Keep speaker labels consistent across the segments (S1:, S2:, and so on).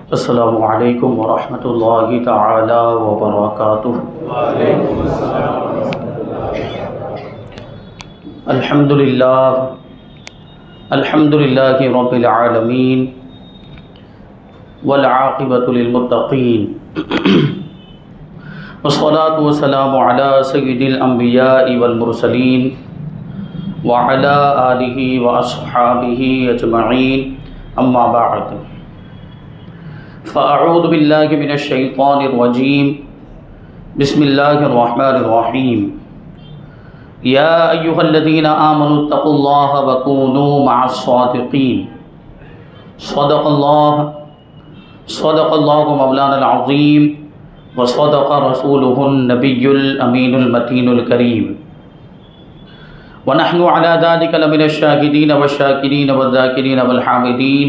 S1: السلام علیکم ورحمۃ اللہ تعالی وبرکاتہ۔ الحمد للہ رب العالمین والعاقبۃ للمتقین والصلاۃ والسلام علی سید الانبیاء والمرسلین وعلی آلہ واصحابہ اجمعین، اما بعد، فاعوذ باللہ من الشیطان الرجیم، بسم اللہ الرحمن الرحیم۔ یا ایہا الذین آمنوا اتقوا اللہ وکونوا مع الصادقین۔ صدق اللہ مولانا العظیم وصدق رسولہ النبی الامین المتین الکریم، ونحن علی ذلک لمن الشاہدین والشاکرین والذاکرین والحامدین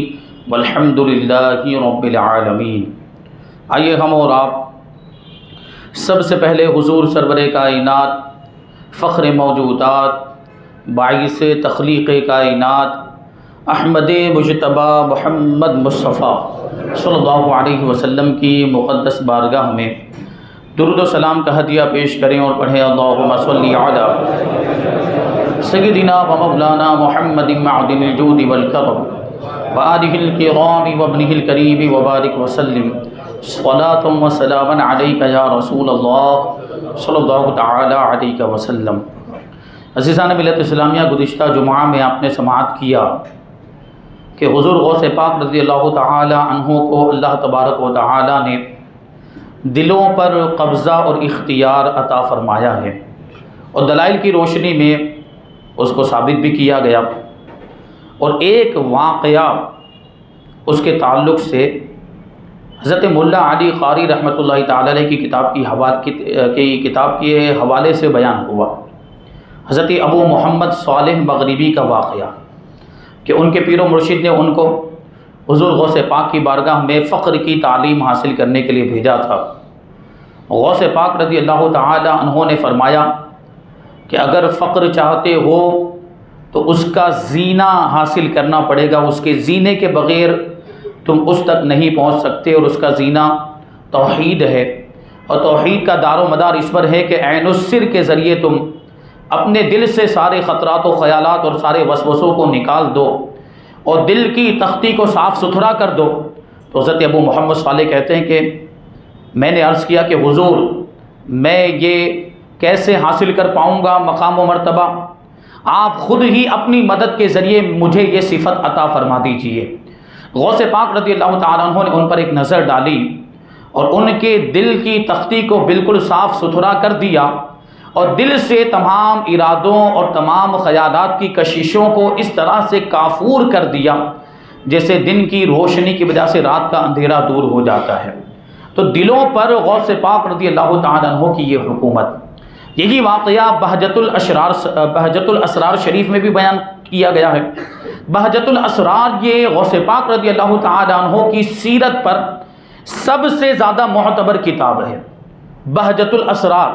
S1: والحمد للہ رب العالمین۔ آئیے ہم اور آپ سب سے پہلے حضور سرور کائنات، فخر موجودات، باعث تخلیق کائنات، احمد مجتبی محمد مصطفیٰ صلی اللہ علیہ وسلم کی مقدس بارگاہ میں درود و سلام کا ہدیہ پیش کریں اور پڑھیں اللہم صلی علی سیدنا و مولانا محمد معدن الجود والکرم وآلہ الکرام وابنہ الکریم وبارک وسلم صلاۃ و سلاما علیک یا رسول اللہ صلی اللہ تعالی علیہ وسلم۔ عزیزان ملت اسلامیہ، گزشتہ جمعہ میں آپ نے سماعت کیا کہ حضور غوث پاک رضی اللہ تعالی عنہ کو اللہ تبارک و تعالی نے دلوں پر قبضہ اور اختیار عطا فرمایا ہے، اور دلائل کی روشنی میں اس کو ثابت بھی کیا گیا۔ اور ایک واقعہ اس کے تعلق سے حضرت ملا علی قاری رحمۃ اللہ تعالی علیہ کی کتاب کے حوالے سے بیان ہوا، حضرت ابو محمد صالح مغربی کا واقعہ کہ ان کے پیر و مرشد نے ان کو حضور غوث پاک کی بارگاہ میں فقر کی تعلیم حاصل کرنے کے لیے بھیجا تھا۔ غوث پاک رضی اللہ تعالی عنہ نے فرمایا کہ اگر فقر چاہتے ہو تو اس کا زینہ حاصل کرنا پڑے گا، اس کے زینے کے بغیر تم اس تک نہیں پہنچ سکتے، اور اس کا زینہ توحید ہے، اور توحید کا دار و مدار اس پر ہے کہ عین السر کے ذریعے تم اپنے دل سے سارے خطرات و خیالات اور سارے وسوسوں کو نکال دو اور دل کی تختی کو صاف ستھرا کر دو۔ تو حضرت ابو محمد صالح کہتے ہیں کہ میں نے عرض کیا کہ حضور میں یہ کیسے حاصل کر پاؤں گا مقام و مرتبہ؟ آپ خود ہی اپنی مدد کے ذریعے مجھے یہ صفت عطا فرما دیجئے۔ غوث پاک رضی اللہ تعالیٰ عنہ نے ان پر ایک نظر ڈالی اور ان کے دل کی تختی کو بالکل صاف ستھرا کر دیا، اور دل سے تمام ارادوں اور تمام خیالات کی کششوں کو اس طرح سے کافور کر دیا جیسے دن کی روشنی کی وجہ سے رات کا اندھیرا دور ہو جاتا ہے۔ تو دلوں پر غوث پاک رضی اللہ تعالیٰ عنہ کی یہ حکومت، یہی واقعہ بہجت الاسرار شریف میں بھی بیان کیا گیا ہے۔ بہجت الاسرار یہ غوث پاک رضی اللہ تعالی عنہ کی سیرت پر سب سے زیادہ معتبر کتاب ہے۔ بہجت الاسرار،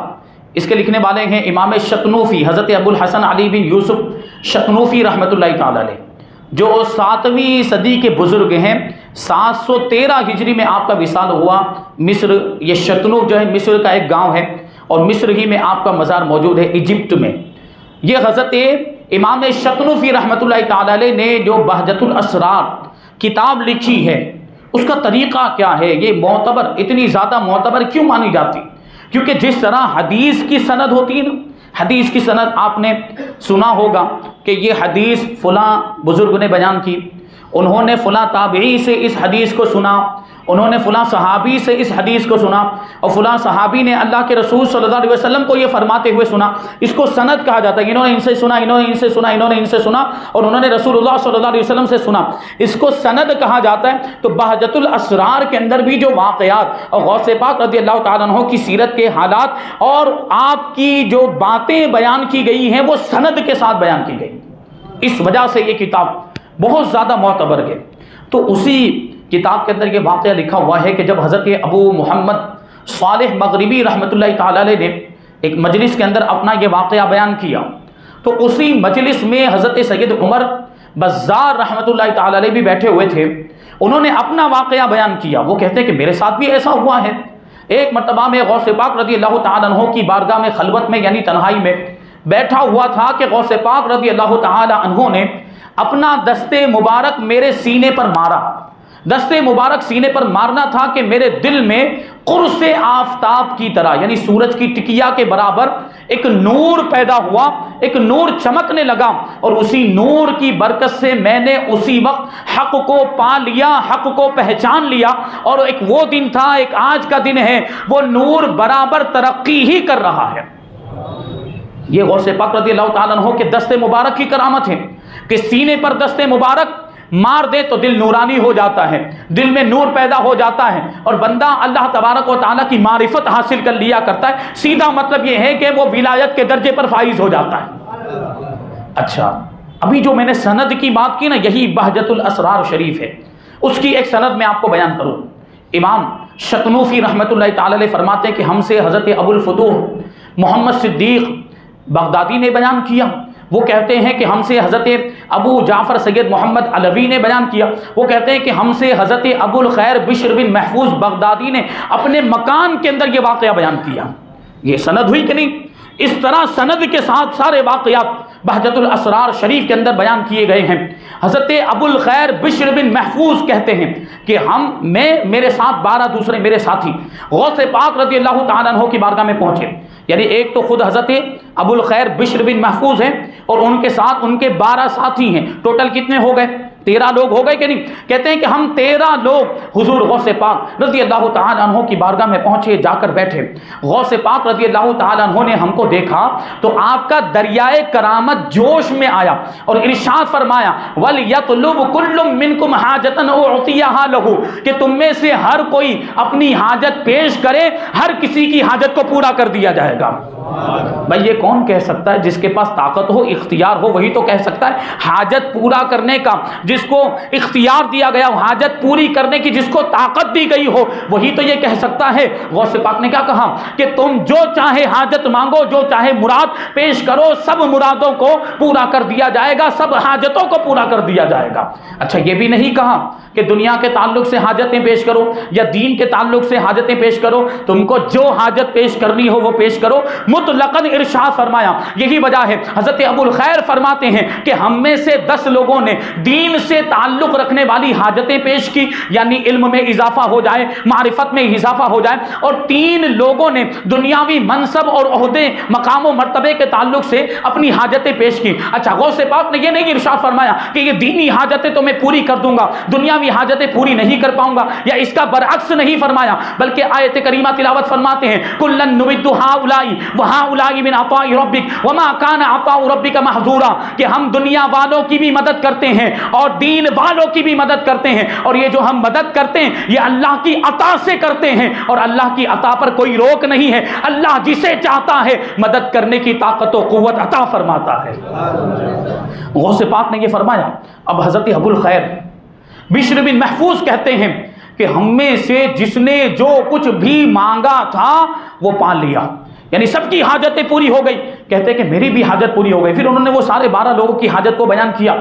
S1: اس کے لکھنے والے ہیں امام شکنوفی، حضرت ابو الحسن علی بن یوسف شکنوفی رحمۃ اللہ تعالی علیہ، جو 7ویں صدی کے بزرگ ہیں۔ 713 ہجری میں آپ کا وصال ہوا مصر۔ یہ شکنوف جو ہے مصر کا ایک گاؤں ہے، اور مصر ہی میں آپ کا مزار موجود ہے، ایجپٹ میں۔ یہ حضرت امام شکنوفی رحمۃ اللہ تعالی علیہ نے جو بہجت الاسرار کتاب لکھی ہے، اس کا طریقہ کیا ہے؟ یہ معتبر، اتنی زیادہ معتبر کیوں مانی جاتی؟ کیونکہ جس طرح حدیث کی سند ہوتی ہے نا، حدیث کی سند آپ نے سنا ہوگا کہ یہ حدیث فلاں بزرگ نے بیان کی، انہوں نے فلاں تابعی سے اس حدیث کو سنا، انہوں نے فلاں صحابی سے اس حدیث کو سنا، اور فلاں صحابی نے اللہ کے رسول صلی اللہ علیہ وسلم کو یہ فرماتے ہوئے سنا۔ اس کو سند کہا جاتا ہے، انہوں نے ان سے سنا، انہوں نے ان سے سنا، انہوں نے ان سے سنا، اور انہوں نے رسول اللہ صلی اللہ علیہ وسلم سے سنا، اس کو سند کہا جاتا ہے۔ تو بہجت الاسرار کے اندر بھی جو واقعات اور غوث پاک رضی اللہ تعالیٰ عنہ کی سیرت کے حالات اور آپ کی جو باتیں بیان کی گئی ہیں وہ سند کے ساتھ بیان کی گئی، اس وجہ سے یہ کتاب بہت زیادہ معتبر ہے۔ تو اسی کتاب کے اندر یہ واقعہ لکھا ہوا ہے کہ جب حضرت ابو محمد صالح مغربی رحمۃ اللہ تعالی علیہ نے ایک مجلس کے اندر اپنا یہ واقعہ بیان کیا، تو اسی مجلس میں حضرت سید عمر بزار رحمۃ اللہ تعالی علیہ بھی بیٹھے ہوئے تھے، انہوں نے اپنا واقعہ بیان کیا. وہ کہتے ہیں کہ میرے ساتھ بھی ایسا ہوا ہے. ایک مرتبہ میں غوث پاک رضی اللہ تعالیٰ عنہ کی بارگاہ میں خلوت میں یعنی تنہائی میں بیٹھا ہوا تھا کہ غوث پاک رضی اللہ تعالیٰ عنہ نے اپنا دست مبارک میرے سینے پر مارا. دست مبارک سینے پر مارنا تھا کہ میرے دل میں قرص آفتاب کی طرح یعنی سورج کی ٹکیا کے برابر ایک نور پیدا ہوا, ایک نور چمکنے لگا, اور اسی نور کی برکت سے میں نے اسی وقت حق کو پا لیا, حق کو پہچان لیا. اور ایک وہ دن تھا, ایک آج کا دن ہے, وہ نور برابر ترقی ہی کر رہا ہے. یہ غوث پاک رضی اللہ تعالیٰ عنہ کے دست مبارک کی کرامت ہے کہ سینے پر دست مبارک مار دے تو دل نورانی ہو جاتا ہے, دل میں نور پیدا ہو جاتا ہے, اور بندہ اللہ تبارک و تعالیٰ کی معرفت حاصل کر لیا کرتا ہے. سیدھا مطلب یہ ہے کہ وہ ولایت کے درجے پر فائز ہو جاتا ہے. اچھا, ابھی جو میں نے سند کی بات کی نا, یہی بہجت الاسرار شریف ہے. اس کی ایک سند میں آپ کو بیان کروں. امام شتنوفی رحمۃ اللہ تعالی علیہ فرماتے ہیں کہ ہم سے حضرت ابو الفتوح محمد صدیق بغدادی نے بیان کیا. وہ کہتے ہیں کہ ہم سے حضرت ابو جعفر سید محمد علوی نے بیان کیا. وہ کہتے ہیں کہ ہم سے حضرت ابو الخیر بشر بن محفوظ بغدادی نے اپنے مکان کے اندر یہ واقعہ بیان کیا. یہ سند ہوئی کہ نہیں؟ اس طرح سند کے ساتھ سارے واقعات بہجت الاسرار شریف کے اندر بیان کیے گئے ہیں. حضرت ابو الخیر بشر بن محفوظ کہتے ہیں کہ میرے ساتھ 12 دوسرے میرے ساتھی غوث پاک رضی اللہ تعالیٰ عنہ کی بارگاہ میں پہنچے. یعنی ایک تو خود حضرت ابو الخیر بشر بن محفوظ ہیں اور ان کے ساتھ ان کے 12 ساتھی ہیں. ٹوٹل کتنے ہو گئے؟ 13 لوگ ہو گئے کہ نہیں؟ کہتے ہیں کہ ہم 13 لوگ حضور غوث پاک رضی اللہ تعالیٰ عنہ کی بارگاہ میں پہنچے, جا کر بیٹھے. غوث پاک رضی اللہ تعالیٰ عنہ نے ہم کو دیکھا تو آپ کا دریائے کرامت جوش میں آیا اور ارشاد فرمایا وَلْيَطْلُبْ كُلٌّ مِّنْكُمْ حَاجَةً أُعْطِيَهَا لَهُ, کہ تم میں سے ہر کوئی اپنی حاجت پیش کرے, ہر کسی کی حاجت کو پورا کر دیا جائے گا. بھائی یہ کون کہہ سکتا ہے؟ جس کے پاس طاقت ہو, اختیار ہو, وہی تو کہہ سکتا ہے. حاجت پورا کرنے کا جس کو اختیار دیا گیا, حاجت پوری کرنے کی جس کو طاقت دی گئی ہو, وہی تو یہ کہہ سکتا ہے. غوث پاک نے کیا کہا کہ تم جو چاہے حاجت مانگو, جو چاہے مراد پیش کرو, سب مرادوں کو پورا کر دیا جائے گا, سب حاجتوں کو پورا کر دیا جائے گا. اچھا, یہ بھی نہیں کہا کہ دنیا کے تعلق سے حاجتیں پیش کرو یا دین کے تعلق سے حاجتیں پیش کرو, تم کو جو حاجت پیش کرنی ہو وہ پیش کرو. مطلقاً ارشاد فرمایا. یہی وجہ ہے حضرت ابو الخیر فرماتے ہیں کہ ہم میں سے 10 لوگوں نے دین سے تعلق رکھنے والی حاجتیں پیش کی, یعنی علم میں اضافہ ہو جائے, معرفت میں اضافہ ہو جائے, اور 3 لوگوں نے دنیاوی منصب اور عہدے, مقام و مرتبے کے تعلق سے اپنی حاجتیں پیش کی. اچھا, غوث پاک نے یہ نہیں ارشاد فرمایا کہ یہ دینی حاجتیں تو میں پوری کر دوں گا, دنیاوی حاجتیں پوری نہیں کر پاؤں گا, یا اس کا برعکس نہیں فرمایا, بلکہ آیت کریمہ تلاوت فرماتے ہیں کلن نمد ہؤلاء وہؤلاء من عطاء ربک وما کان عطاء ربک محظورا, کہ ہم دنیا والوں کی بھی مدد کرتے ہیں اور دین والوں کی بھی مدد کرتے ہیں, اور یہ جو ہم مدد کرتے ہیں یہ اللہ کی عطا سے کرتے ہیں, اور اللہ کی عطا پر کوئی روک نہیں ہے. اللہ جسے چاہتا ہے مدد کرنے کی طاقت و قوت عطا فرماتا ہے. غوث پاک نے یہ فرمایا. اب حضرت ابو الخیر بشر بن محفوظ کہتے ہیں کہ ہم میں سے جس نے جو کچھ بھی مانگا تھا وہ پا لیا, یعنی سب کی حاجتیں پوری ہو گئی. کہتے ہیں کہ میری بھی حاجت پوری ہو گئی. پھر انہوں نے وہ سارے 12 لوگوں کی حاجت کو بیان کیا.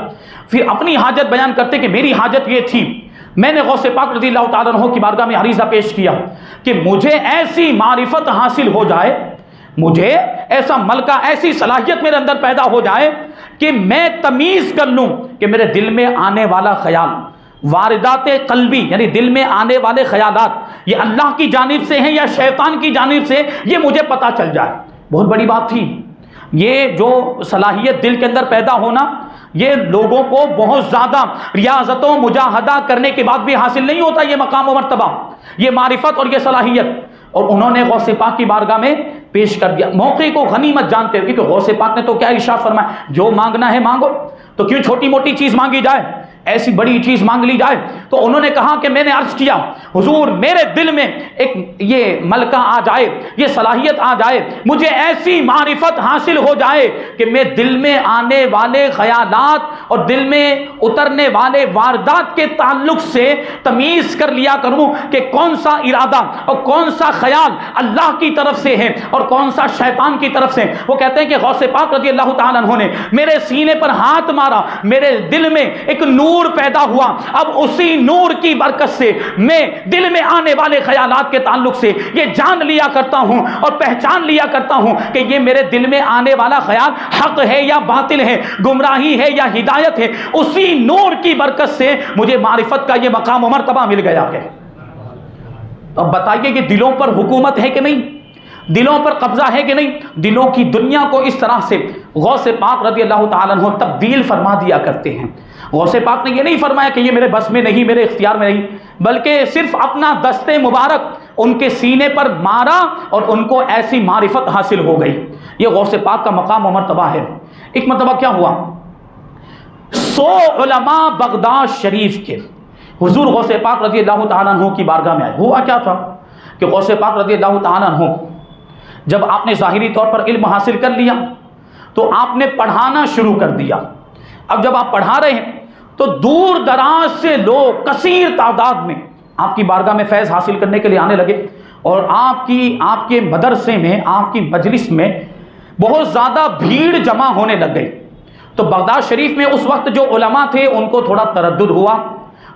S1: پھر اپنی حاجت بیان کرتے کہ میری حاجت یہ تھی, میں نے غوث پاک رضی اللہ تعالیٰ عنہ کی بارگاہ میں عریضہ پیش کیا کہ مجھے ایسی معرفت حاصل ہو جائے, مجھے ایسا ملکہ, ایسی صلاحیت میرے اندر پیدا ہو جائے کہ میں تمیز کر لوں کہ میرے دل میں آنے والا خیال, واردات قلبی یعنی دل میں آنے والے خیالات یہ اللہ کی جانب سے ہیں یا شیطان کی جانب سے, یہ مجھے پتہ چل جائے. بہت بڑی بات تھی. یہ جو صلاحیت دل کے اندر پیدا ہونا, یہ لوگوں کو بہت زیادہ ریاضت و مجاہدہ کرنے کے بعد بھی حاصل نہیں ہوتا. یہ مقام و مرتبہ, یہ معرفت اور یہ صلاحیت, اور انہوں نے غوث پاک کی بارگاہ میں پیش کر دیا. موقع کو غنیمت جانتے ہوئے, کیونکہ غوث پاک نے تو کیا ارشاد فرمایا, جو مانگنا ہے مانگو, تو کیوں چھوٹی موٹی چیز مانگی جائے, ایسی بڑی چیز مانگ لی جائے. تو انہوں نے کہا کہ میں نے عرض کیا حضور میرے دل میں ایک یہ ملکہ آ جائے, یہ صلاحیت آ جائے, مجھے ایسی معرفت حاصل ہو جائے کہ میں دل میں آنے والے خیالات اور دل میں اترنے والے واردات کے تعلق سے تمیز کر لیا کروں کہ کون سا ارادہ اور کون سا خیال اللہ کی طرف سے ہے اور کون سا شیطان کی طرف سے۔ وہ کہتے ہیں کہ غوث پاک رضی اللہ تعالیٰ عنہ نے میرے سینے پر ہاتھ مارا، میرے دل میں ایک نور پیدا ہوا، اب اسی نور کی برکت سے میں دل میں آنے والے خیالات کے تعلق سے یہ جان لیا کرتا ہوں اور پہچان لیا کرتا ہوں کہ یہ میرے دل میں آنے والا خیال حق ہے یا باطل ہے، گمراہی ہے یا ہدایت ہے۔ اسی نور کی برکت سے مجھے معرفت کا یہ مقام و مرتبہ مل گیا ہے۔ اب بتائیے کہ دلوں پر حکومت ہے کہ نہیں، دلوں پر قبضہ ہے کہ نہیں؟ دلوں کی دنیا کو اس طرح سے غوث پاک رضی اللہ تعالیٰ عنہ تبدیل فرما دیا کرتے ہیں۔ غوث پاک نے یہ نہیں فرمایا کہ یہ میرے بس میں نہیں، میرے اختیار میں نہیں، بلکہ صرف اپنا دست مبارک ان کے سینے پر مارا اور ان کو ایسی معرفت حاصل ہو گئی۔ یہ غوث پاک کا مقام و مرتبہ ہے۔ ایک مرتبہ کیا ہوا، 100 علماء بغداد شریف کے حضور غوث پاک رضی اللہ تعالیٰ عنہ کی بارگاہ میں آئے۔ ہوا کیا تھا کہ غوث پاک رضی اللہ تعالیٰ عنہ جب آپ نے ظاہری طور پر علم حاصل کر لیا تو آپ نے پڑھانا شروع کر دیا۔ اب جب آپ پڑھا رہے ہیں تو دور دراز سے لوگ کثیر تعداد میں آپ کی بارگاہ میں فیض حاصل کرنے کے لیے آنے لگے، اور آپ کے مدرسے میں، آپ کی مجلس میں بہت زیادہ بھیڑ جمع ہونے لگ گئی۔ تو بغداد شریف میں اس وقت جو علماء تھے ان کو تھوڑا تردد ہوا،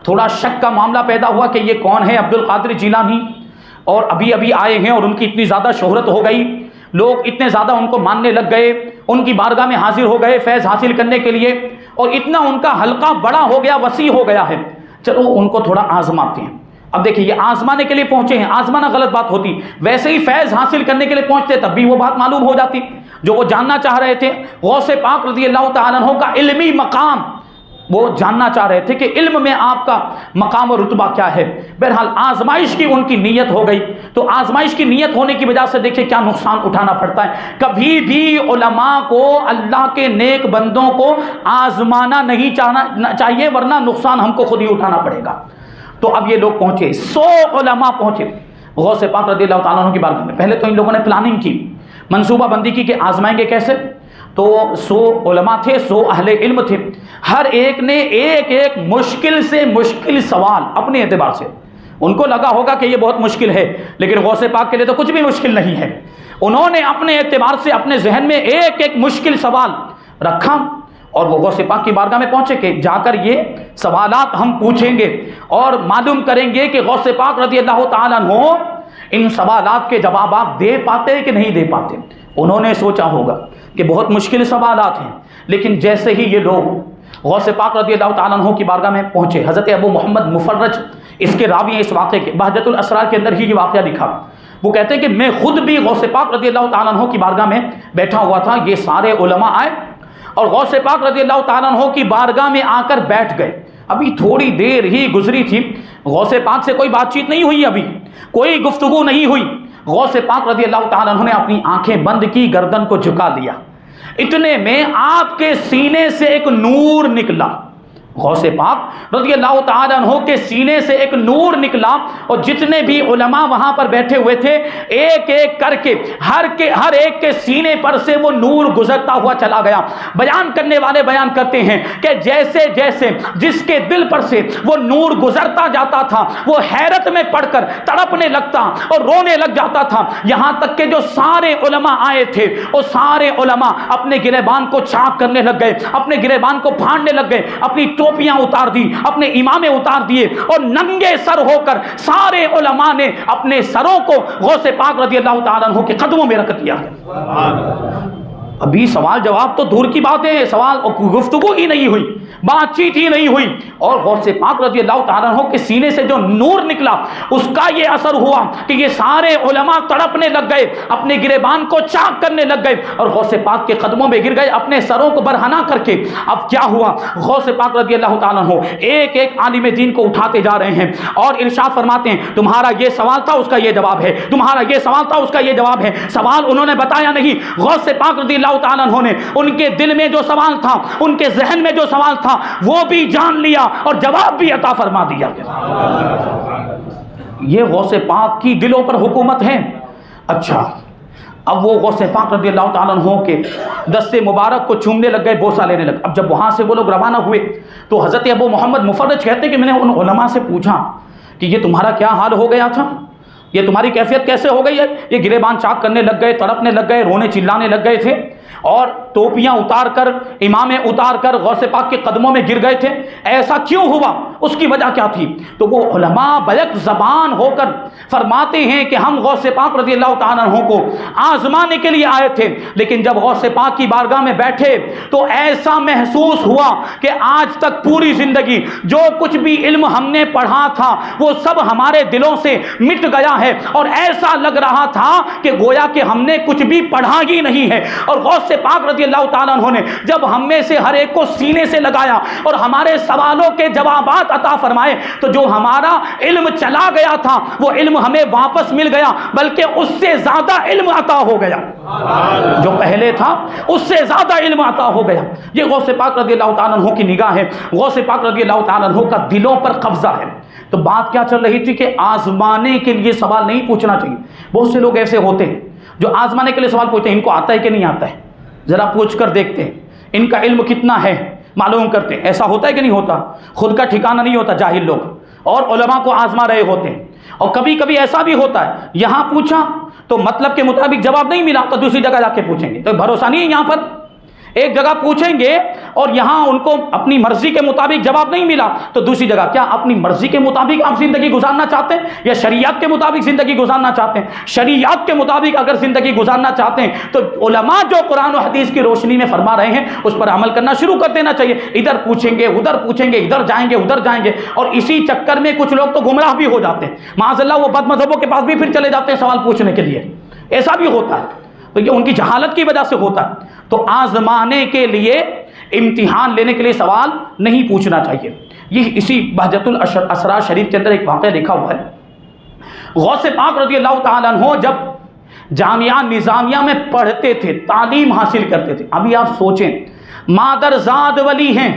S1: تھوڑا شک کا معاملہ پیدا ہوا کہ یہ کون ہے عبد القادر جیلانی، اور ابھی آئے ہیں اور ان کی اتنی زیادہ شہرت ہو گئی، لوگ اتنے زیادہ ان کو ماننے لگ گئے، ان کی بارگاہ میں حاضر ہو گئے فیض حاصل کرنے کے لیے، اور اتنا ان کا حلقہ بڑا ہو گیا، وسیع ہو گیا ہے، چلو ان کو تھوڑا آزماتے ہیں۔ اب دیکھیں یہ آزمانے کے لیے پہنچے ہیں، آزمانا غلط بات ہوتی، ویسے ہی فیض حاصل کرنے کے لیے پہنچتے تب بھی وہ بات معلوم ہو جاتی جو وہ جاننا چاہ رہے تھے۔ غوث پاک رضی اللہ تعالیٰ عنہ کا علمی مقام وہ جاننا چاہ رہے تھے کہ علم میں آپ کا مقام و رتبہ کیا ہے۔ بہرحال آزمائش کی ان کی نیت ہو گئی، تو آزمائش کی نیت ہونے کی وجہ سے دیکھیں کیا نقصان اٹھانا پڑتا ہے۔ کبھی بھی علماء کو، اللہ کے نیک بندوں کو آزمانا نہیں چاہیے، ورنہ نقصان ہم کو خود ہی اٹھانا پڑے گا۔ تو اب یہ لوگ پہنچے، 100 علماء پہنچے غوث پاک رضی اللہ تعالیٰ عنہ کی بارگاہ میں۔ پہلے تو ان لوگوں نے پلاننگ کی، منصوبہ بندی کی کہ آزمائیں گے کیسے۔ تو 100 علماء تھے، 100 اہل علم تھے، ہر ایک نے ایک مشکل سے مشکل سوال اپنے اعتبار سے، ان کو لگا ہوگا کہ یہ بہت مشکل ہے، لیکن غوث پاک کے لیے تو کچھ بھی مشکل نہیں ہے، انہوں نے اپنے اعتبار سے اپنے ذہن میں ایک مشکل سوال رکھا، اور وہ غوث پاک کی بارگاہ میں پہنچے کہ جا کر یہ سوالات ہم پوچھیں گے اور معلوم کریں گے کہ غوث پاک رضی اللہ تعالیٰ عنہ ان سوالات کے جوابات دے پاتے کہ نہیں دے پاتے۔ انہوں نے سوچا ہوگا کہ بہت مشکل سوالات ہیں، لیکن جیسے ہی یہ لوگ غوث پاک رضی اللہ تعالیٰ عنہ کی بارگاہ میں پہنچے، حضرت ابو محمد مفرج اس کے راوی ہیں اس واقعے کے، بہجت الاسرار کے اندر ہی یہ واقعہ لکھا۔ وہ کہتے ہیں کہ میں خود بھی غوث پاک رضی اللہ تعالیٰ عنہ کی بارگاہ میں بیٹھا ہوا تھا، یہ سارے علماء آئے اور غوث پاک رضی اللہ تعالیٰ عنہ کی بارگاہ میں آ کر بیٹھ گئے۔ ابھی تھوڑی دیر ہی گزری تھی، غوث پاک سے کوئی بات چیت نہیں ہوئی، ابھی کوئی گفتگو نہیں ہوئی، غوث پاک رضی اللہ تعالیٰ عنہ نے اپنی آنکھیں بند کی، گردن کو جھکا دیا، اتنے میں آپ کے سینے سے ایک نور نکلا۔ غوث پاک رضی اللہ تعالیٰ عنہ کے سینے سے ایک نور نکلا، اور جتنے بھی علماء وہاں پر بیٹھے ہوئے تھے ایک کر کے ہر ایک کے سینے پر سے وہ نور گزرتا ہوا چلا گیا۔ بیان کرنے والے بیان کرتے ہیں کہ جیسے جیسے جس کے دل پر سے وہ نور گزرتا جاتا تھا وہ حیرت میں پڑ کر تڑپنے لگتا اور رونے لگ جاتا تھا، یہاں تک کہ جو سارے علماء آئے تھے وہ سارے علماء اپنے گریبان کو چاک کرنے لگ گئے، اپنے گریبان کو پھاڑنے لگ گئے، اپنی ٹوپیاں اتار دی، اپنے امامے اتار دیے، اور ننگے سر ہو کر سارے علماء نے اپنے سروں کو غوث پاک رضی اللہ تعالیٰ عنہ کے قدموں میں رکھ دیا ہے۔ ابھی سوال جواب تو دور کی بات ہے، سوال گفتگو ہی نہیں ہوئی، بات چیت ہی نہیں ہوئی، اور غوث پاک رضی اللہ تعالیٰ عنہ کے سینے سے جو نور نکلا اس کا یہ اثر ہوا کہ یہ سارے علماء تڑپنے لگ گئے، اپنے گریبان کو چاک کرنے لگ گئے اور غوث پاک کے قدموں میں گر گئے اپنے سروں کو برہنہ کر کے۔ اب کیا ہوا، غوث پاک رضی اللہ تعالیٰ عنہ ایک عالم دین کو اٹھاتے جا رہے ہیں اور ارشاد فرماتے ہیں تمہارا یہ سوال تھا، اس کا یہ جواب ہے، تمہارا یہ سوال تھا، اس کا یہ جواب ہے۔ سوال انہوں نے بتایا نہیں، غوث پاک رضی اللہ تعالیٰ عنہ نے ان کے دل میں جو سوال تھا، ان کے ذہن میں جو سوال تھا وہ بھی جان لیا اور جواب بھی عطا فرما دیا۔ یہ غوث پاک کی دلوں پر حکومت ہے۔ اچھا اب وہ غوث پاک رضی اللہ تعالیٰ عنہ کے دست مبارک کو چومنے لگ گئے، بوسہ لینے لگ۔ اب جب وہاں سے وہ لوگ روانہ ہوئے تو حضرت ابو محمد مفرج کہتے ہیں کہ میں نے ان علماء سے پوچھا کہ یہ تمہارا کیا حال ہو گیا تھا، یہ تمہاری کیفیت کیسے ہو گئی ہے؟ یہ گریبان چاک کرنے لگ گئے، تڑپنے لگ گئے، رونے چلانے لگ گئے تھے، اور ٹوپیاں اتار کر، امامیں اتار کر غوث پاک کے قدموں میں گر گئے تھے، ایسا کیوں ہوا؟ اس کی وجہ کیا تھی؟ تو وہ علماء بیک زبان ہو کر فرماتے ہیں کہ ہم غوث پاک رضی اللہ تعالیٰ عنہ کو آزمانے کے لیے آئے تھے، لیکن جب غوث پاک کی بارگاہ میں بیٹھے تو ایسا محسوس ہوا کہ آج تک پوری زندگی جو کچھ بھی علم ہم نے پڑھا تھا وہ سب ہمارے دلوں سے مٹ گیا ہے، اور ایسا لگ رہا تھا کہ گویا کہ ہم نے کچھ بھی پڑھا ہی نہیں ہے۔ اور غوث پاک رضی اللہ تعالیٰ عنہ نے جب ہم میں سے ہر ایک کو سینے سے لگایا اور ہمارے سوالوں کے جوابات عطا فرمائے تو جو ہمارا علم چلا گیا تھا وہ علم ہمیں واپس مل گیا، بلکہ اس سے زیادہ علم عطا ہو گیا، جو پہلے تھا اس سے زیادہ علم عطا ہو گیا۔ یہ غوث پاک رضی اللہ تعالیٰ عنہ کی نگاہ ہے، غوث پاک رضی اللہ تعالیٰ عنہ کا دلوں پر قبضہ ہے۔ تو بات کیا چل رہی تھی کہ آزمانے کے لیے سوال نہیں پوچھنا چاہیے۔ بہت سے لوگ ایسے ہوتے ہیں جو آزمانے کے لیے سوال پوچھتے ہیں، ان کو آتا ہے کہ نہیں آتا ہے، ذرا پوچھ کر دیکھتے ہیں ان کا علم کتنا ہے، معلوم کرتے ہیں۔ ایسا ہوتا ہے کہ نہیں ہوتا؟ خود کا ٹھکانہ نہیں ہوتا جاہل لوگ، اور علماء کو آزما رہے ہوتے ہیں۔ اور کبھی کبھی ایسا بھی ہوتا ہے یہاں پوچھا تو مطلب کے مطابق جواب نہیں ملا تو دوسری جگہ جا کے پوچھیں گے، تو بھروسہ نہیں ہے یہاں پر۔ ایک جگہ پوچھیں گے اور یہاں ان کو اپنی مرضی کے مطابق جواب نہیں ملا تو دوسری جگہ۔ کیا اپنی مرضی کے مطابق آپ زندگی گزارنا چاہتے ہیں یا شریعت کے مطابق زندگی گزارنا چاہتے ہیں؟ شریعت کے مطابق اگر زندگی گزارنا چاہتے ہیں تو علماء جو قرآن و حدیث کی روشنی میں فرما رہے ہیں اس پر عمل کرنا شروع کر دینا چاہیے۔ ادھر پوچھیں گے، ادھر پوچھیں گے، ادھر جائیں گے، ادھر جائیں گے، اور اسی چکر میں کچھ لوگ تو گمراہ بھی ہو جاتے ہیں، معاذ اللہ وہ بد مذہبوں کے پاس بھی پھر چلے جاتے ہیں سوال پوچھنے کے لیے۔ ایسا بھی ہوتا ہے، تو یہ ان کی جہالت کی وجہ سے ہوتا ہے۔ تو آزمانے کے لیے، امتحان لینے کے لیے سوال نہیں پوچھنا چاہیے۔ یہ اسی بہجت الاسرار شریف کے اندر ایک واقعہ لکھا ہوا ہے۔ غوث پاک رضی اللہ تعالیٰ عنہ جب جامعہ نظامیہ میں پڑھتے تھے، تعلیم حاصل کرتے تھے، ابھی آپ سوچیں مادرزاد ولی ہیں،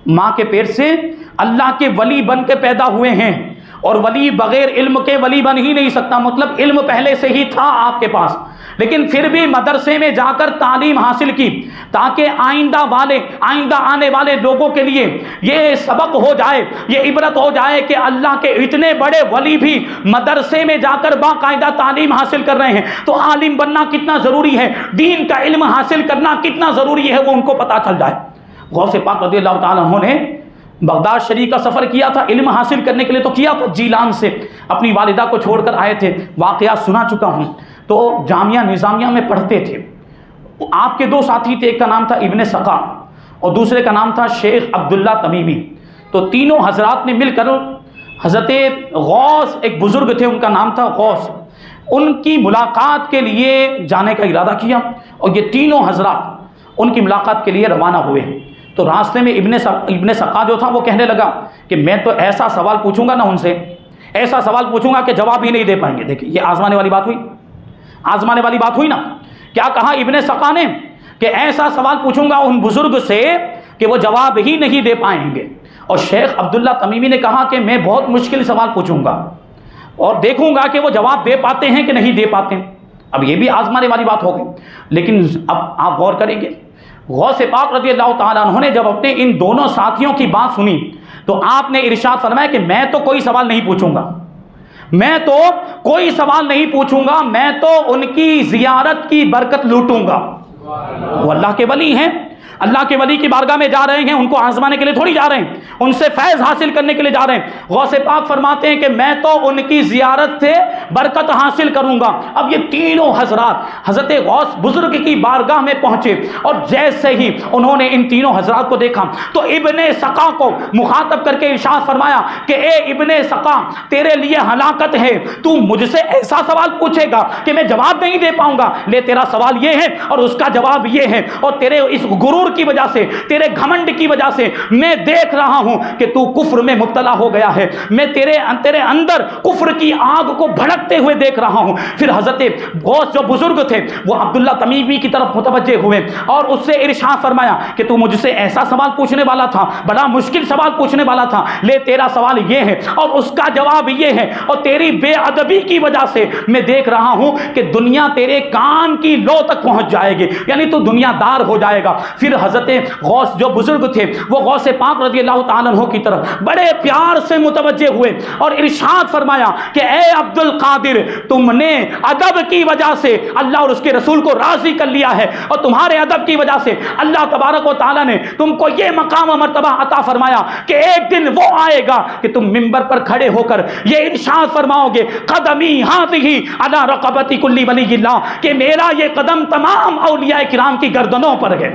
S1: ماں کے پیٹ سے اللہ کے ولی بن کے پیدا ہوئے ہیں، اور ولی بغیر علم کے ولی بن ہی نہیں سکتا، مطلب علم پہلے سے ہی تھا آپ کے پاس، لیکن پھر بھی مدرسے میں جا کر تعلیم حاصل کی تاکہ آئندہ آنے والے لوگوں کے لیے یہ سبق ہو جائے، یہ عبرت ہو جائے کہ اللہ کے اتنے بڑے ولی بھی مدرسے میں جا کر باقاعدہ تعلیم حاصل کر رہے ہیں، تو عالم بننا کتنا ضروری ہے، دین کا علم حاصل کرنا کتنا ضروری ہے وہ ان کو پتہ چل جائے۔ غوث پاک رضی اللہ تعالیٰ عنہ نے بغداد شریف کا سفر کیا تھا، علم حاصل کرنے کے لیے تو کیا تھا، جیلان سے اپنی والدہ کو چھوڑ کر آئے تھے، واقعات سنا چکا ہوں۔ تو جامعہ نظامیہ میں پڑھتے تھے، آپ کے دو ساتھی تھے، ایک کا نام تھا ابن سقا اور دوسرے کا نام تھا شیخ عبداللہ تمیمی۔ تو تینوں حضرات نے مل کر حضرت غوث، ایک بزرگ تھے ان کا نام تھا غوث، ان کی ملاقات کے لیے جانے کا ارادہ کیا، اور یہ تینوں حضرات ان کی ملاقات کے لیے روانہ ہوئے۔ تو راستے میں ابن سقا جو تھا وہ کہنے لگا کہ میں تو ایسا سوال پوچھوں گا نا ان سے، ایسا سوال پوچھوں گا کہ جواب ہی نہیں دے پائیں گے۔ دیکھیں یہ آزمانے والی بات ہوئی، آزمانے والی بات ہوئی نا۔ کیا کہا ابن سقا نے کہ ایسا سوال پوچھوں گا ان بزرگ سے کہ وہ جواب ہی نہیں دے پائیں گے، اور شیخ عبداللہ تمیمی نے کہا کہ میں بہت مشکل سوال پوچھوں گا اور دیکھوں گا کہ وہ جواب دے پاتے ہیں کہ نہیں دے پاتے ہیں۔ اب یہ بھی آزمانے والی بات ہو گئی، لیکن اب آپ غور کریں گے، غوث پاک رضی اللہ تعالیٰ عنہ نے جب اپنے ان دونوں ساتھیوں کی بات سنی تو آپ نے ارشاد فرمایا کہ میں تو کوئی سوال نہیں پوچھوں گا، میں تو کوئی سوال نہیں پوچھوں گا، میں تو ان کی زیارت کی برکت لوٹوں گا۔ وہ اللہ کے ولی ہیں، اللہ کے ولی کی بارگاہ میں جا رہے ہیں، ان کو آزمانے کے لیے تھوڑی جا رہے ہیں، ان سے فیض حاصل کرنے کے لیے جا رہے ہیں۔ غوث پاک فرماتے ہیں کہ میں تو ان کی زیارت سے برکت حاصل کروں گا۔ اب یہ تینوں حضرات حضرت غوث بزرگ کی بارگاہ میں پہنچے، اور جیسے ہی انہوں نے ان تینوں حضرات کو دیکھا تو ابن سقا کو مخاطب کر کے ارشاد فرمایا کہ اے ابن سقا، تیرے لیے ہلاکت ہے، تو مجھ سے ایسا سوال پوچھے گا کہ میں جواب نہیں دے پاؤں گا، لے تیرا سوال یہ ہے اور اس کا جواب یہ ہے، اور تیرے اس غرور
S2: غرور کی وجہ سے، تیرے گھمنڈ کی وجہ سے میں دیکھ رہا ہوں کہ تو کفر میں مبتلا ہو گیا ہے، میں تیرے اندر کفر کی آگ کو بھڑکتے ہوئے دیکھ رہا ہوں۔ پھر حضرت غوث جو بزرگ تھے وہ عبداللہ تمیمی کی طرف متوجہ ہوئے اور اس سے ارشاد فرمایا کہ تو مجھ سے ایسا سوال پوچھنے والا تھا، بڑا مشکل سوال پوچھنے والا تھا، لے تیرا سوال یہ ہے اور اس کا جواب یہ ہے، اور تیری بے ادبی کی وجہ سے میں دیکھ رہا ہوں کہ دنیا تیرے کان کی لو تک پہنچ جائے گی، یعنی تو دنیا دار ہو جائے گا۔ پھر حضرت غوث جو بزرگ تھے وہ غوث پاک رضی اللہ تعالیٰ عنہ کی طرف بڑے پیار سے متوجہ ہوئے اور ارشاد فرمایا کہ اے عبد القادر، تم نے ادب کی وجہ سے اللہ اور اس کے رسول کو راضی کر لیا ہے، اور تمہارے ادب کی وجہ سے اللہ تبارک و تعالیٰ نے تم کو یہ مقام و مرتبہ عطا فرمایا کہ ایک دن وہ آئے گا کہ تم منبر پر کھڑے ہو کر یہ ارشاد فرماؤ گے قدمی ہاتھی علی رقبتی کلی ولی اللہ، کہ میرا یہ قدم تمام اولیاء کرام کی گردنوں پر ہے۔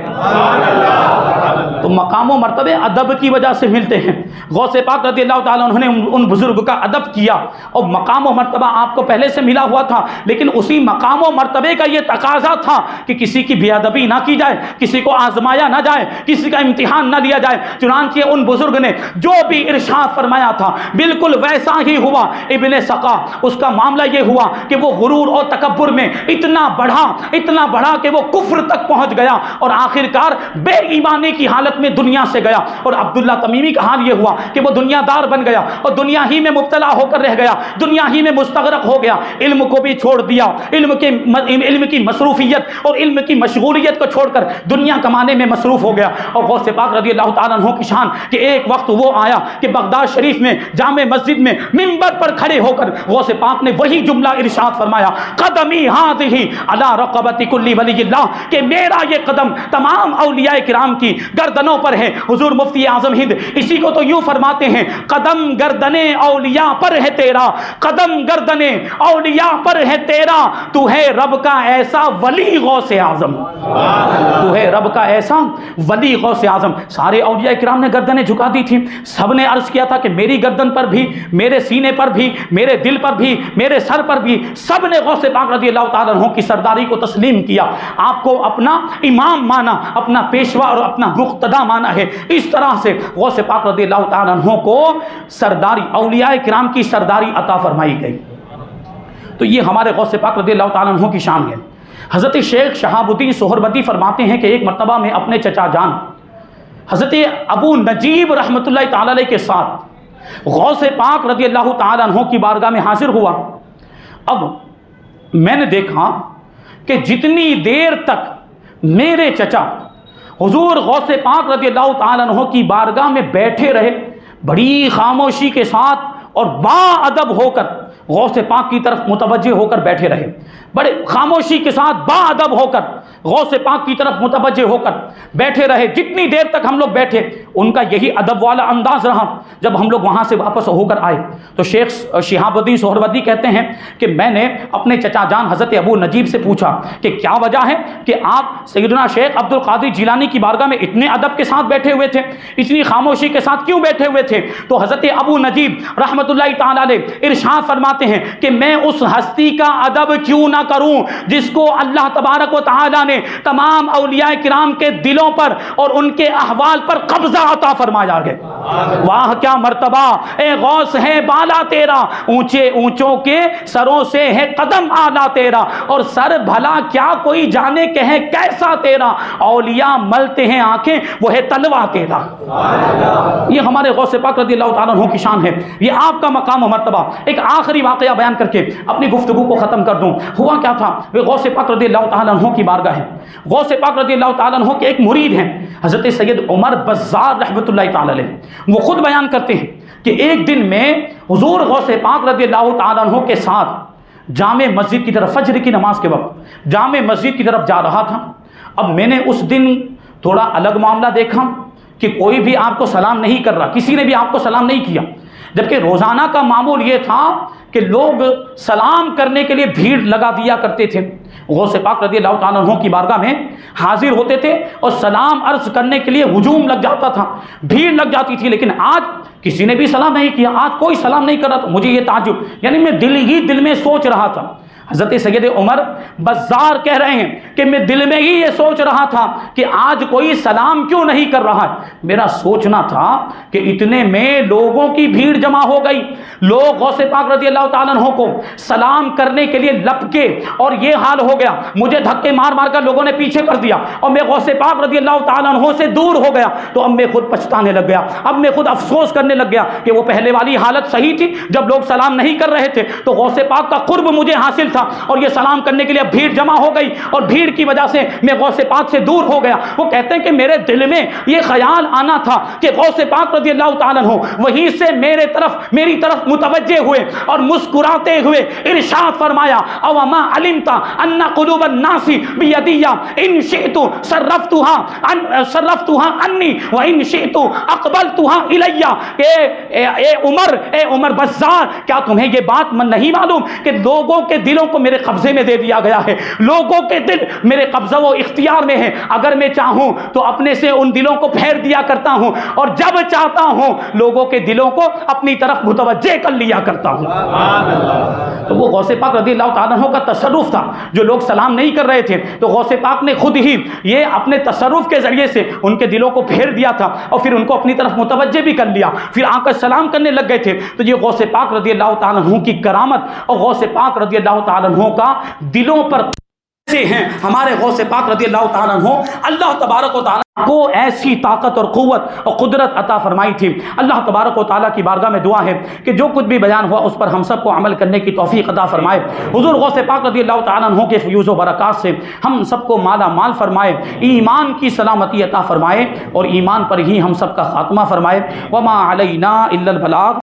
S2: تو مقام و مرتبے ادب کی وجہ سے ملتے ہیں۔ غوث پاک رضی اللہ تعالیٰ عنہ نے ان بزرگ کا ادب کیا، اور مقام و مرتبہ آپ کو پہلے سے ملا ہوا تھا، لیکن اسی مقام و مرتبے کا یہ تقاضا تھا کہ کسی کی بے ادبی نہ کی جائے، کسی کو آزمایا نہ جائے، کسی کا امتحان نہ لیا جائے۔ چنانچہ ان بزرگ نے جو بھی ارشاد فرمایا تھا بالکل ویسا ہی ہوا۔ ابن سقا اس کا معاملہ یہ ہوا کہ وہ غرور اور تکبر میں اتنا بڑھا کہ وہ کفر تک پہنچ گیا اور آخر کار بے ایمانی کی حالت میں دنیا سے گیا۔ اور عبداللہ تمیمی کا حال یہ ہوا کہ وہ دنیا دار بن گیا اور دنیا ہی میں مبتلا ہو کر رہ گیا، دنیا ہی میں مستغرق ہو گیا، علم کو بھی چھوڑ دیا، علم کی مصروفیت اور علم کی مشغولیت کو چھوڑ کر دنیا کمانے میں مصروف ہو گیا۔ اور غوث پاک رضی اللہ تعالیٰ عنہ کی شان کہ ایک وقت وہ آیا کہ بغداد شریف میں جامع مسجد میں منبر پر کھڑے ہو کر غوث پاک نے وہی جملہ ارشاد فرمایا قدمی ہاتھی علی رقبتی کلی ولی اللہ، کہ میرا یہ قدم تمام اولیاء کرام کی گردنوں پر ہے۔ حضور مفتی اعظم ہند اسی کو تو یوں فرماتے ہیں قدم گردنے اولیاء پر ہے تیرا، قدم گردنے اولیاء پر ہے تیرا، تو ہے رب کا ایسا ولی غوث اعظم، تو ہے رب کا ایسا ولی غوث اعظم۔ سارے اولیاء کرام نے گردنیں جھکا دی تھی، سب نے عرض کیا تھا کہ میری گردن پر بھی، میرے سینے پر بھی، میرے دل پر بھی، میرے سر پر بھی، سب نے غوث پاک رضی اللہ تعالیٰ عنہ کی سرداری کو تسلیم کیا، آپ کو اپنا امام مانا، اپنا پیشوا اور اپنا مقتدا مانا ہے۔ اس طرح سے غوث پاک رضی اللہ تعالیٰ عنہ کو سرداری، اولیاء کرام کی سرداری عطا فرمائی گئی۔ تو یہ ہمارے غوث پاک رضی اللہ تعالیٰ عنہ کی شان ہے۔ حضرت شیخ شہاب الدین سہروردی فرماتے ہیں کہ ایک مرتبہ میں اپنے چچا جان حضرت ابو نجیب رحمۃ اللہ تعالی علیہ کے ساتھ غوث پاک رضی اللہ تعالیٰ عنہ کی بارگاہ میں حاضر ہوا۔ اب میں نے دیکھا کہ جتنی دیر تک میرے چچا حضور غوث پاک رضی اللہ تعالیٰ عنہ کی بارگاہ میں بیٹھے رہے، بڑی خاموشی کے ساتھ اور با ادب ہو کر غوث پاک کی طرف متوجہ ہو کر بیٹھے رہے، بڑے خاموشی کے ساتھ با ادب ہو کر غوث پاک کی طرف متوجہ ہو کر بیٹھے رہے۔ جتنی دیر تک ہم لوگ بیٹھے ان کا یہی ادب والا انداز رہا۔ جب ہم لوگ وہاں سے واپس ہو کر آئے تو شیخ شہاب الدین سہروردی کہتے ہیں کہ میں نے اپنے چچا جان حضرت ابو نجیب سے پوچھا کہ کیا وجہ ہے کہ آپ سیدنا شیخ عبد القادر جیلانی کی بارگاہ میں اتنے ادب کے ساتھ بیٹھے ہوئے تھے، اتنی خاموشی کے ساتھ کیوں بیٹھے ہوئے تھے؟ تو حضرت ابو نجیب رحمۃ اللہ تعالی علیہ ارشاد فرماتے ہیں کہ میں اس ہستی کا ادب کیوں نہ کروں جس کو اللہ تبارک و تعالی نے تمام اولیاء کرام کے دلوں پر اور ان کے احوال پر قبضہ عطا فرمایا گیا۔ واہ کیا مرتبہ اے غوث ہے بالا تیرا، اونچے اونچوں کے سروں سے ہے قدم آلہ تیرا، اور سر بھلا کیا کوئی جانے کہے کیسا تیرا، اولیاء ملتے ہیں آنکھیں وہ ہے تلوا تیرا۔ یہ ہمارے غوث پاک رضی اللہ تعالیٰ عنہ کی شان ہے، یہ آپ کا مقام و مرتبہ۔ ایک آخری واقعہ بیان کر کے اپنی گفتگو کو ختم کر دوں۔ ہوا کیا تھا، وہ غوث پاک رضی اللہ تعالیٰ عنہ کی بارگاہ ہے۔ غوث پاک رضی اللہ تعالیٰ عنہ کے ایک مرید ہیں حضرت سید عمر بزار رحمۃ اللہ تعالیٰ علیہ، وہ خود بیان کرتے ہیں کہ ایک دن میں حضور غوث پاک رضی اللہ تعالیٰ عنہ کے ساتھ جامع مسجد کی طرف، فجر کی نماز کے وقت جامع مسجد کی طرف جا رہا تھا۔ اب میں نے اس دن تھوڑا الگ معاملہ دیکھا کہ کوئی بھی آپ کو سلام نہیں کر رہا، کسی نے بھی آپ کو سلام نہیں کیا، جبکہ روزانہ کا معمول یہ تھا کہ لوگ سلام کرنے کے لیے بھیڑ لگا دیا کرتے تھے، غوث پاک رضی اللہ تعالیٰ عنہ کی بارگاہ میں حاضر ہوتے تھے اور سلام عرض کرنے کے لیے ہجوم لگ جاتا تھا، بھیڑ لگ جاتی تھی، لیکن آج کسی نے بھی سلام نہیں کیا، آج کوئی سلام نہیں کر رہا تھا۔ مجھے یہ تعجب، یعنی میں دل میں سوچ رہا تھا حضرت سید عمر بزار کہہ رہے ہیں کہ میں دل میں ہی یہ سوچ رہا تھا کہ آج کوئی سلام کیوں نہیں کر رہا ہے۔ میرا سوچنا تھا کہ اتنے میں لوگوں کی بھیڑ جمع ہو گئی، لوگ غوث پاک رضی اللہ تعالیٰ عنہ کو سلام کرنے کے لیے لپکے، اور یہ حال ہو گیا مجھے دھکے مار مار کر لوگوں نے پیچھے کر دیا اور میں غوث پاک رضی اللہ تعالیٰ عنہ سے دور ہو گیا۔ تو اب میں خود پچھتانے لگ گیا، اب میں خود افسوس کرنے لگ گیا کہ وہ پہلے والی حالت صحیح تھی جب لوگ سلام نہیں کر رہے تھے تو غوث پاک کا قرب مجھے حاصل تھا، اور یہ سلام کرنے کے لیے بھیڑ جمع ہو گئی اور بھیڑ کی وجہ سے میں غوث پاک سے دور ہو گیا۔ وہ کہتے ہیں کہ میرے دل میں یہ خیال آنا تھا کہ غوث پاک رضی اللہ تعالیٰ عنہ وہیں سے میری طرف متوجہ ہوئے اور مسکراتے ہوئے ارشاد فرمایا او ما علمت ان قلوب الناس بیدی ان شئت صرفتها عنی وان شئت اقبلتها الی۔ اے عمر بزار، کیا تمہیں یہ بات نہیں معلوم کہ لوگوں کے دلوں کو میرے قبضے میں دے دیا گیا ہے، لوگوں کے دل میرے قبضہ و اختیار میں ہے، اگر میں چاہوں تو اپنے سے ان دلوں کو پھیر دیا کرتا ہوں اور جب چاہتا ہوں لوگوں کے دلوں کو اپنی طرف متوجہ کر لیا کرتا ہوں۔ تو وہ غوث پاک رضی اللہ تعالیٰ عنہ کا تصرف تھا، جو لوگ سلام نہیں کر رہے تھے تو غوث پاک نے خود ہی یہ اپنے تصرف کے ذریعے سے ان کے دلوں کو پھیر دیا تھا اور پھر ان کو اپنی طرف متوجہ بھی کر لیا، پھر آ کر سلام کرنے لگ گئے تھے۔ تو یہ غوث پاک رضی اللہ تعالیٰ عنہ کی کرامت اور غوث پاک رضی اللہ تعالیٰ عنہ کا دلوں پر ہیں ہمارے غوث پاک رضی اللہ تعالیٰ عنہ اللہ تبارک و تعالیٰ کو ایسی طاقت اور قوت اور قدرت عطا فرمائی تھی۔ اللہ تبارک و تعالیٰ کی بارگاہ میں دعا ہے کہ جو کچھ بھی بیان ہوا اس پر ہم سب کو عمل کرنے کی توفیق عطا فرمائے۔ حضور غوث پاک رضی اللہ تعالیٰ عنہ کے فیوز و برکات سے ہم سب کو مالا مال فرمائے، ایمان کی سلامتی عطا فرمائے اور ایمان پر ہی ہم سب کا خاتمہ فرمائے۔ وما علینا الا البلاغ۔